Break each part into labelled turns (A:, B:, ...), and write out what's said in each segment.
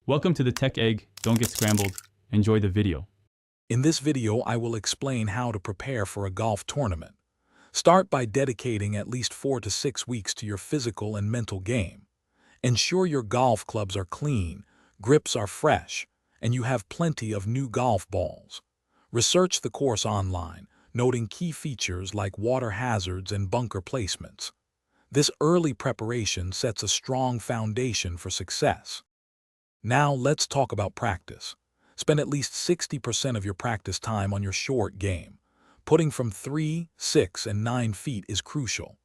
A: Welcome to the Tech Egg. Don't get scrambled. Enjoy the video.
B: In this video, I will explain how to prepare for a golf tournament. Start by dedicating at least 4 to 6 weeks to your physical and mental game. Ensure your golf clubs are clean, grips are fresh, and you have plenty of new golf balls. Research the course online, noting key features like water hazards and bunker placements. This early preparation sets a strong foundation for success. Now let's talk about practice. Spend at least 60% of your practice time on your short game. Putting from 3, 6, and 9 feet is crucial.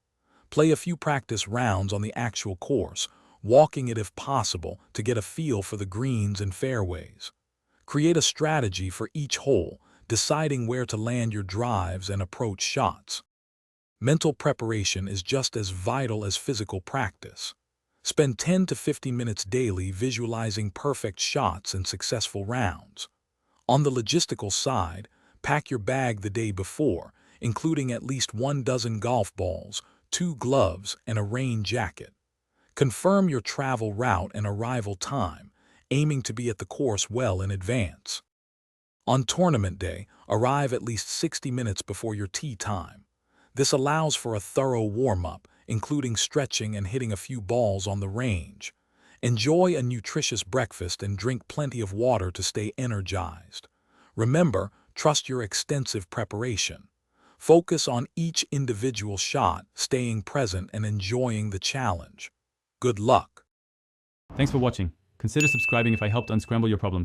B: Play a few practice rounds on the actual course, walking it if possible to get a feel for the greens and fairways. Create a strategy for each hole, deciding where to land your drives and approach shots. Mental preparation is just as vital as physical practice. Spend 10 to 15 minutes daily visualizing perfect shots and successful rounds. On the logistical side, pack your bag the day before, including at least 1 dozen golf balls, 2 gloves, and a rain jacket. Confirm your travel route and arrival time, aiming to be at the course well in advance. On tournament day, arrive at least 60 minutes before your tee time. This allows for a thorough warm-up, including stretching and hitting a few balls on the range. Enjoy a nutritious breakfast and drink plenty of water to stay energized. Remember, trust your extensive preparation. Focus on each individual shot, staying present and enjoying the challenge. Good luck!
A: Thanks for watching. Consider subscribing if I helped unscramble your problems.